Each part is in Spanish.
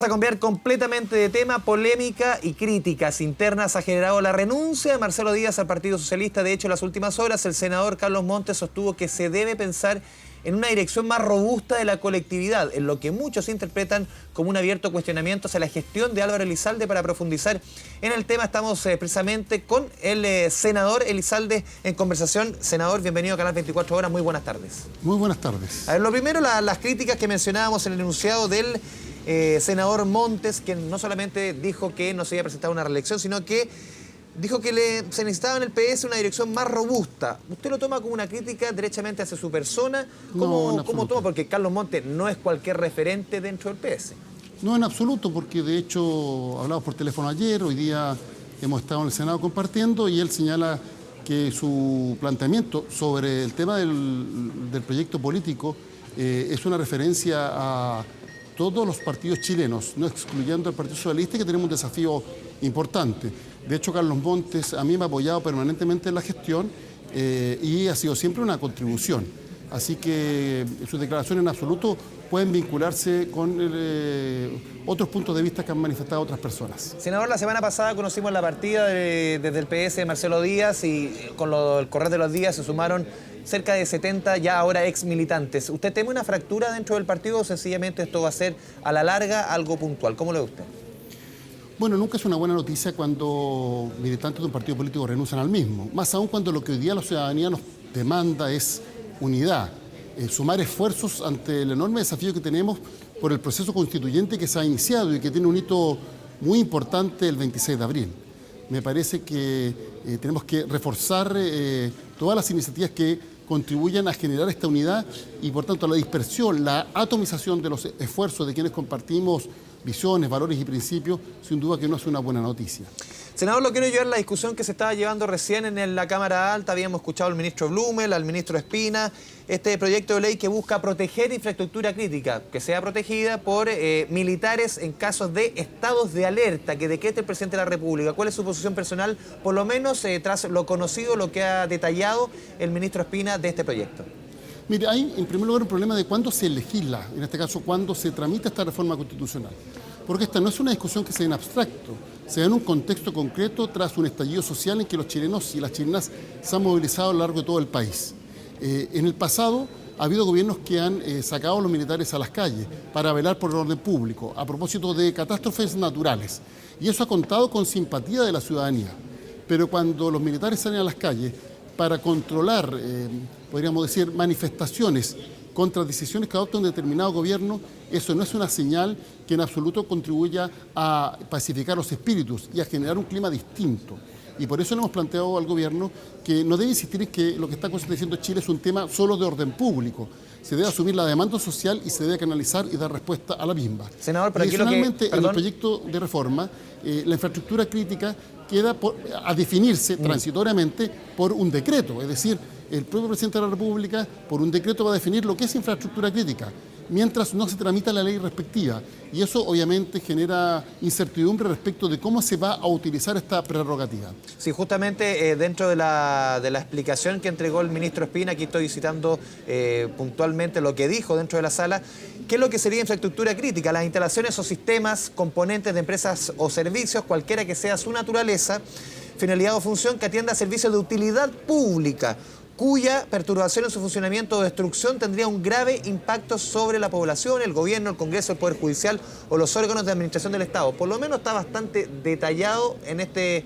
A cambiar completamente de tema, polémica y críticas internas ha generado la renuncia de Marcelo Díaz al Partido Socialista. De hecho, en las últimas horas, el senador Carlos Montes sostuvo que se debe pensar en una dirección más robusta de la colectividad, en lo que muchos interpretan como un abierto cuestionamiento hacia la gestión de Álvaro Elizalde. Para profundizar en el tema, estamos precisamente con el senador Elizalde en conversación. Senador, bienvenido a Canal 24 Horas, muy buenas tardes. Muy buenas tardes. A ver, lo primero, las críticas que mencionábamos en el enunciado del senador Montes, que no solamente dijo que no se iba a presentar una reelección, sino que dijo que se necesitaba en el PS una dirección más robusta. ¿Usted lo toma como una crítica derechamente hacia su persona? ¿Cómo toma? Porque Carlos Montes no es cualquier referente dentro del PS. No, en absoluto, porque de hecho hablamos por teléfono ayer, hoy día hemos estado en el Senado compartiendo y él señala que su planteamiento sobre el tema del proyecto político es una referencia a todos los partidos chilenos, no excluyendo al Partido Socialista, que tenemos un desafío importante. De hecho, Carlos Montes a mí me ha apoyado permanentemente en la gestión y ha sido siempre una contribución. Así que sus declaraciones en absoluto pueden vincularse con otros puntos de vista que han manifestado otras personas. Senador, la semana pasada conocimos la partida desde el PS de Marcelo Díaz y con el correr de los días se sumaron cerca de 70 ya ahora ex militantes. ¿Usted teme una fractura dentro del partido o sencillamente esto va a ser a la larga algo puntual? ¿Cómo lo ve usted? Bueno, nunca es una buena noticia cuando militantes de un partido político renuncian al mismo, más aún cuando lo que hoy día la ciudadanía nos demanda es unidad, sumar esfuerzos ante el enorme desafío que tenemos por el proceso constituyente que se ha iniciado y que tiene un hito muy importante el 26 de abril. Me parece que tenemos que reforzar todas las iniciativas que contribuyan a generar esta unidad y, por tanto, la dispersión, la atomización de los esfuerzos de quienes compartimos visiones, valores y principios, sin duda que no es una buena noticia. Senador, lo quiero llevar a la discusión que se estaba llevando recién en la Cámara Alta. Habíamos escuchado al ministro Blumel, al ministro Espina, este proyecto de ley que busca proteger infraestructura crítica, que sea protegida por militares en casos de estados de alerta que decrete el presidente de la República. ¿Cuál es su posición personal, por lo menos tras lo conocido, lo que ha detallado el ministro Espina de este proyecto? Mire, hay en primer lugar un problema de cuándo se legisla, en este caso cuándo se tramita esta reforma constitucional. Porque esta no es una discusión que se da en abstracto, se da en un contexto concreto tras un estallido social en que los chilenos y las chilenas se han movilizado a lo largo de todo el país. En el pasado ha habido gobiernos que han sacado a los militares a las calles para velar por el orden público, a propósito de catástrofes naturales. Y eso ha contado con simpatía de la ciudadanía. Pero cuando los militares salen a las calles para controlar, podríamos decir, manifestaciones contra decisiones que adopta un determinado gobierno, eso no es una señal que en absoluto contribuya a pacificar los espíritus y a generar un clima distinto. Y por eso le hemos planteado al gobierno que no debe insistir en que lo que está aconteciendo en Chile es un tema solo de orden público. Se debe asumir la demanda social y se debe canalizar y dar respuesta a la misma. Senador, pero adicionalmente, en el proyecto de reforma, la infraestructura crítica queda a definirse transitoriamente por un decreto, es decir, el propio presidente de la República por un decreto va a definir lo que es infraestructura crítica, mientras no se tramita la ley respectiva. Y eso obviamente genera incertidumbre respecto de cómo se va a utilizar esta prerrogativa. Sí, justamente dentro de la explicación que entregó el ministro Espina, aquí estoy citando puntualmente lo que dijo dentro de la sala, ¿qué es lo que sería infraestructura crítica? Las instalaciones o sistemas, componentes de empresas o servicios, cualquiera que sea su naturaleza, finalidad o función que atienda a servicios de utilidad pública, cuya perturbación en su funcionamiento o destrucción tendría un grave impacto sobre la población, el gobierno, el Congreso, el Poder Judicial o los órganos de administración del Estado. Por lo menos está bastante detallado en este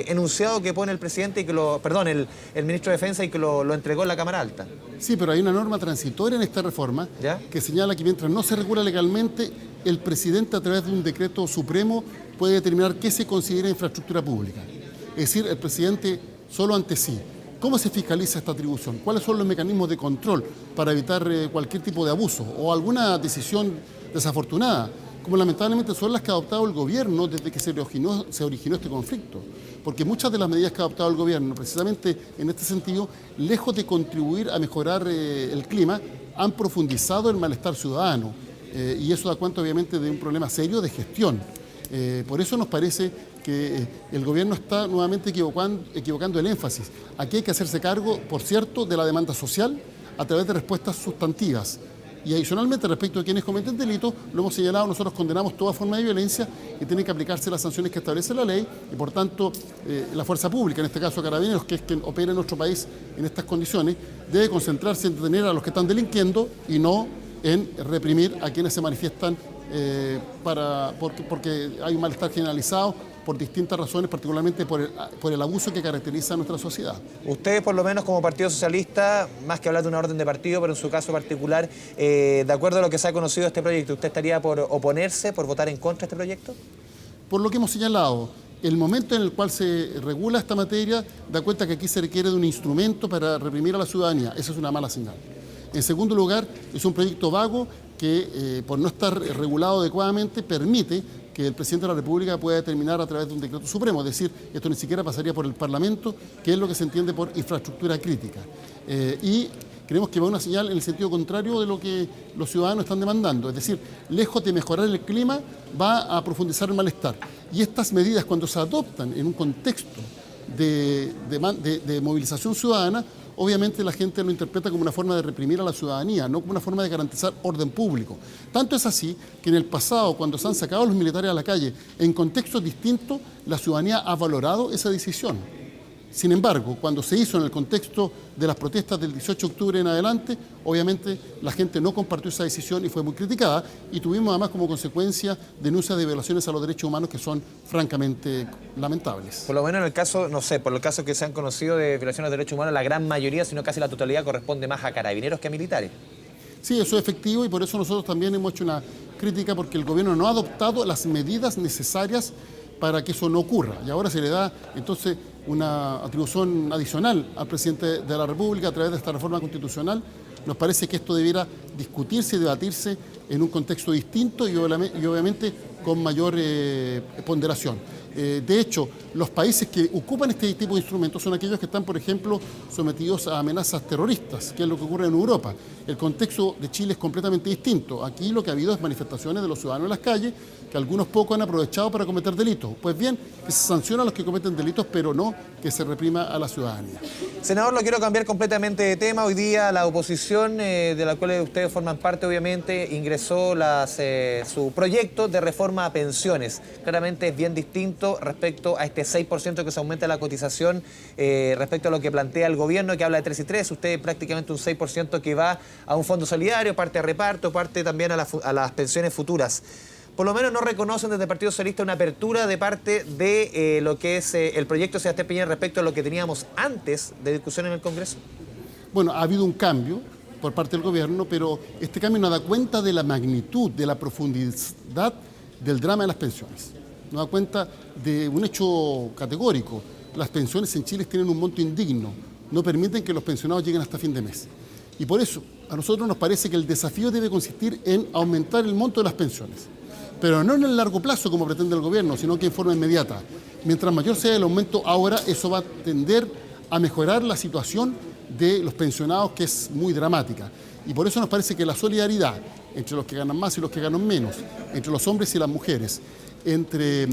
enunciado que pone el presidente y que el ministro de Defensa y que lo entregó en la Cámara Alta. Sí, pero hay una norma transitoria en esta reforma que señala que mientras no se regula legalmente, el presidente a través de un decreto supremo puede determinar qué se considera infraestructura pública. Es decir, el presidente solo ante sí. ¿Cómo se fiscaliza esta atribución? ¿Cuáles son los mecanismos de control para evitar cualquier tipo de abuso o alguna decisión desafortunada, como lamentablemente son las que ha adoptado el gobierno desde que se originó este conflicto? Porque muchas de las medidas que ha adoptado el gobierno, precisamente en este sentido, lejos de contribuir a mejorar el clima, han profundizado el malestar ciudadano. Y eso da cuenta obviamente de un problema serio de gestión. Por eso nos parece que el gobierno está nuevamente equivocando el énfasis. Aquí hay que hacerse cargo, por cierto, de la demanda social a través de respuestas sustantivas. Y adicionalmente, respecto a quienes cometen delitos, lo hemos señalado, nosotros condenamos toda forma de violencia y tienen que aplicarse las sanciones que establece la ley y, por tanto, la fuerza pública, en este caso Carabineros, que es quien opera en nuestro país en estas condiciones, debe concentrarse en detener a los que están delinquiendo y no en reprimir a quienes se manifiestan porque hay un malestar generalizado por distintas razones, particularmente por el abuso que caracteriza a nuestra sociedad. Ustedes, por lo menos como Partido Socialista, más que hablar de una orden de partido, pero en su caso particular, de acuerdo a lo que se ha conocido de este proyecto, ¿usted estaría por oponerse, por votar en contra de este proyecto? Por lo que hemos señalado, el momento en el cual se regula esta materia da cuenta que aquí se requiere de un instrumento para reprimir a la ciudadanía. Esa es una mala señal. En segundo lugar, es un proyecto vago que, por no estar regulado adecuadamente, permite que el presidente de la República pueda determinar a través de un decreto supremo, es decir, esto ni siquiera pasaría por el Parlamento, que es lo que se entiende por infraestructura crítica. Y creemos que va una señal en el sentido contrario de lo que los ciudadanos están demandando, es decir, lejos de mejorar el clima, va a profundizar el malestar. Y estas medidas, cuando se adoptan en un contexto de movilización ciudadana, obviamente la gente lo interpreta como una forma de reprimir a la ciudadanía, no como una forma de garantizar orden público. Tanto es así que en el pasado, cuando se han sacado a los militares a la calle en contextos distintos, la ciudadanía ha valorado esa decisión. Sin embargo, cuando se hizo en el contexto de las protestas del 18 de octubre en adelante, obviamente la gente no compartió esa decisión y fue muy criticada, y tuvimos además como consecuencia denuncias de violaciones a los derechos humanos que son francamente lamentables. Por lo menos en el caso, no sé, por los casos que se han conocido de violaciones de derechos humanos, la gran mayoría, si no casi la totalidad, corresponde más a carabineros que a militares. Sí, eso es efectivo y por eso nosotros también hemos hecho una crítica porque el gobierno no ha adoptado las medidas necesarias para que eso no ocurra. Y ahora se le da entonces una atribución adicional al presidente de la República a través de esta reforma constitucional. Nos parece que esto debiera discutirse y debatirse en un contexto distinto y obviamente con mayor ponderación. De hecho, los países que ocupan este tipo de instrumentos son aquellos que están, por ejemplo, sometidos a amenazas terroristas, que es lo que ocurre en Europa. El contexto de Chile es completamente distinto. Aquí lo que ha habido es manifestaciones de los ciudadanos en las calles, que algunos pocos han aprovechado para cometer delitos. Pues bien, que se sanciona a los que cometen delitos, pero no que se reprima a la ciudadanía. Senador, lo quiero cambiar completamente de tema. Hoy día la oposición, de la cual ustedes forman parte, obviamente, ingresó su proyecto de reforma a pensiones. Claramente es bien distinto respecto a este 6% que se aumenta la cotización respecto a lo que plantea el gobierno, que habla de 3 y 3. Usted prácticamente un 6% que va a un fondo solidario, parte a reparto, parte también a las pensiones futuras. Por lo menos no reconocen desde el Partido Socialista una apertura de parte de lo que es el proyecto de Sebastián Piñera respecto a lo que teníamos antes de discusión en el Congreso. Bueno, ha habido un cambio por parte del gobierno, pero este cambio no da cuenta de la magnitud, de la profundidad del drama de las pensiones. No da cuenta de un hecho categórico. Las pensiones en Chile tienen un monto indigno, no permiten que los pensionados lleguen hasta fin de mes. Y por eso, a nosotros nos parece que el desafío debe consistir en aumentar el monto de las pensiones. Pero no en el largo plazo, como pretende el gobierno, sino que en forma inmediata. Mientras mayor sea el aumento ahora, eso va a tender a mejorar la situación de los pensionados, que es muy dramática. Y por eso nos parece que la solidaridad entre los que ganan más y los que ganan menos, entre los hombres y las mujeres, entre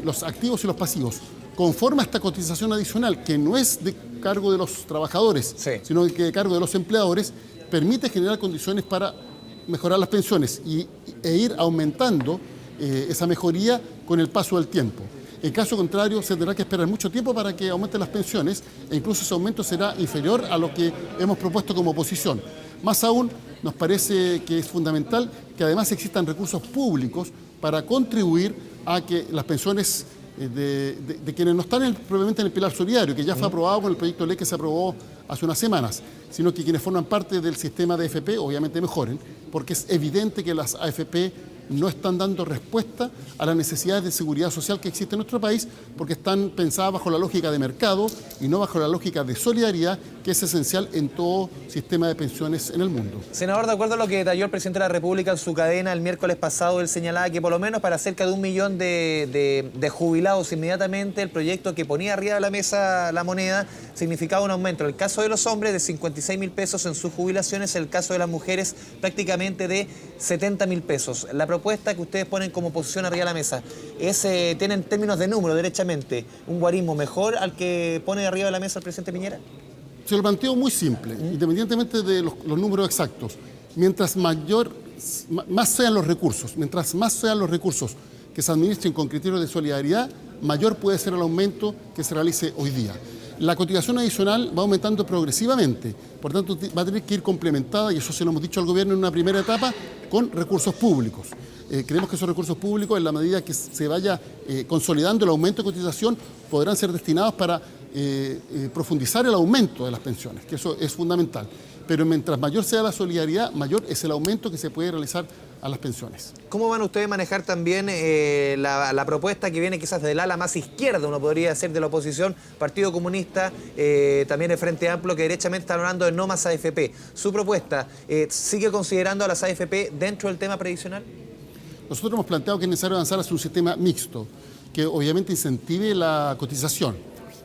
los activos y los pasivos, conforme a esta cotización adicional, que no es de cargo de los trabajadores, sí, sino que de cargo de los empleadores, permite generar condiciones para mejorar las pensiones e ir aumentando esa mejoría con el paso del tiempo. En caso contrario, se tendrá que esperar mucho tiempo para que aumenten las pensiones e incluso ese aumento será inferior a lo que hemos propuesto como oposición. Más aún, nos parece que es fundamental que además existan recursos públicos para contribuir a que las pensiones de quienes no están propiamente en el pilar solidario, que ya fue aprobado con el proyecto de ley que se aprobó hace unas semanas, sino que quienes forman parte del sistema de AFP obviamente mejoren, porque es evidente que las AFP no están dando respuesta a las necesidades de seguridad social que existen en nuestro país, porque están pensadas bajo la lógica de mercado y no bajo la lógica de solidaridad, que es esencial en todo sistema de pensiones en el mundo. Senador, de acuerdo a lo que detalló el presidente de la República en su cadena el miércoles pasado, él señalaba que por lo menos para cerca de 1 millón de jubilados inmediatamente el proyecto que ponía arriba de la mesa la moneda significaba un aumento. En el caso de los hombres de 56.000 pesos en sus jubilaciones, en el caso de las mujeres prácticamente de 70.000 pesos. La propuesta que ustedes ponen como posición arriba de la mesa, ¿tiene en términos de número, derechamente, un guarismo mejor al que pone arriba de la mesa el presidente Piñera? Se lo planteo muy simple, independientemente de los números exactos. mientras más sean los recursos, mientras más sean los recursos que se administren con criterios de solidaridad, mayor puede ser el aumento que se realice hoy día. La cotización adicional va aumentando progresivamente, por tanto va a tener que ir complementada, y eso se lo hemos dicho al gobierno en una primera etapa, con recursos públicos. Creemos que esos recursos públicos, en la medida que se vaya consolidando el aumento de cotización, podrán ser destinados para profundizar el aumento de las pensiones, que eso es fundamental. Pero mientras mayor sea la solidaridad, mayor es el aumento que se puede realizar a las pensiones. ¿Cómo van ustedes a manejar también la propuesta que viene quizás del ala más izquierda, uno podría decir, de la oposición, Partido Comunista, también el Frente Amplio, que derechamente están hablando de no más AFP? ¿Su propuesta sigue considerando a las AFP dentro del tema previsional? Nosotros hemos planteado que es necesario avanzar hacia un sistema mixto, que obviamente incentive la cotización,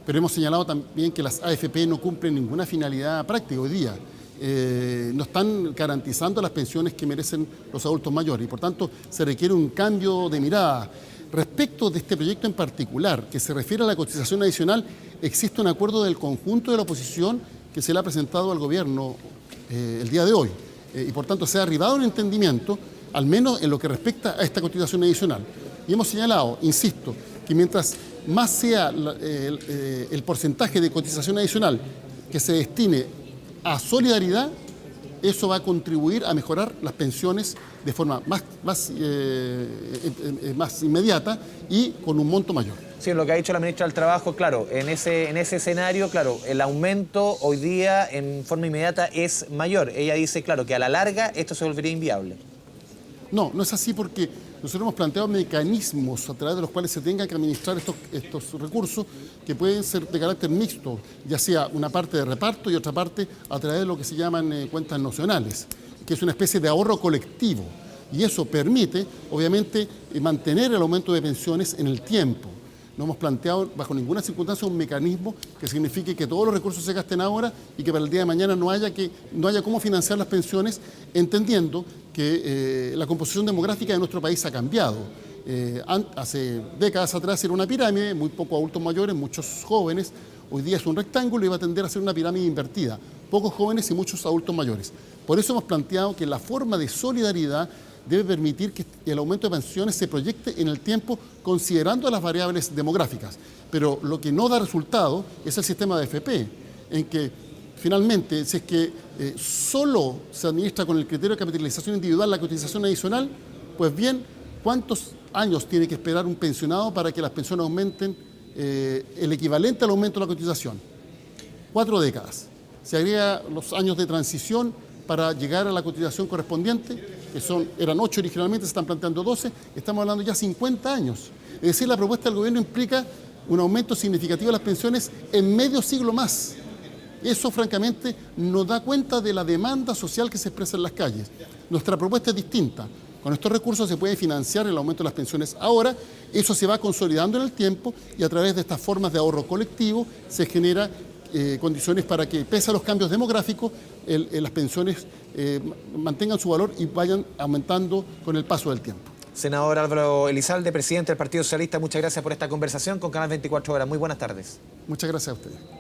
pero hemos señalado también que las AFP no cumplen ninguna finalidad práctica hoy día. No están garantizando las pensiones que merecen los adultos mayores y por tanto se requiere un cambio de mirada. Respecto de este proyecto en particular, que se refiere a la cotización adicional, existe un acuerdo del conjunto de la oposición que se le ha presentado al gobierno el día de hoy y por tanto se ha arribado a un entendimiento, al menos en lo que respecta a esta cotización adicional. Y hemos señalado, insisto, que mientras más sea el porcentaje de cotización adicional que se destine a solidaridad, eso va a contribuir a mejorar las pensiones de forma más inmediata y con un monto mayor. Sí, lo que ha dicho la ministra del Trabajo, claro, en ese escenario, claro, el aumento hoy día en forma inmediata es mayor. Ella dice, claro, que a la larga esto se volvería inviable. No, no es así porque nosotros hemos planteado mecanismos a través de los cuales se tengan que administrar estos recursos que pueden ser de carácter mixto, ya sea una parte de reparto y otra parte a través de lo que se llaman cuentas nacionales, que es una especie de ahorro colectivo. Y eso permite, obviamente, mantener el aumento de pensiones en el tiempo. No hemos planteado bajo ninguna circunstancia un mecanismo que signifique que todos los recursos se gasten ahora y que para el día de mañana no haya cómo financiar las pensiones, entendiendo que la composición demográfica de nuestro país ha cambiado. Hace décadas atrás era una pirámide, muy pocos adultos mayores, muchos jóvenes. Hoy día es un rectángulo y va a tender a ser una pirámide invertida. Pocos jóvenes y muchos adultos mayores. Por eso hemos planteado que la forma de solidaridad debe permitir que el aumento de pensiones se proyecte en el tiempo considerando las variables demográficas. Pero lo que no da resultado es el sistema de AFP, en que finalmente, si es que solo se administra con el criterio de capitalización individual la cotización adicional, pues bien, ¿cuántos años tiene que esperar un pensionado para que las pensiones aumenten el equivalente al aumento de la cotización? 4 décadas. Se agrega los años de transición para llegar a la cotización correspondiente, que eran 8 originalmente, se están planteando 12, estamos hablando ya 50 años. Es decir, la propuesta del gobierno implica un aumento significativo de las pensiones en medio siglo más. Eso, francamente, no da cuenta de la demanda social que se expresa en las calles. Nuestra propuesta es distinta. Con estos recursos se puede financiar el aumento de las pensiones ahora, eso se va consolidando en el tiempo y a través de estas formas de ahorro colectivo se genera condiciones para que, pese a los cambios demográficos, las pensiones mantengan su valor y vayan aumentando con el paso del tiempo. Senador Álvaro Elizalde, presidente del Partido Socialista, muchas gracias por esta conversación con Canal 24 Horas. Muy buenas tardes. Muchas gracias a ustedes.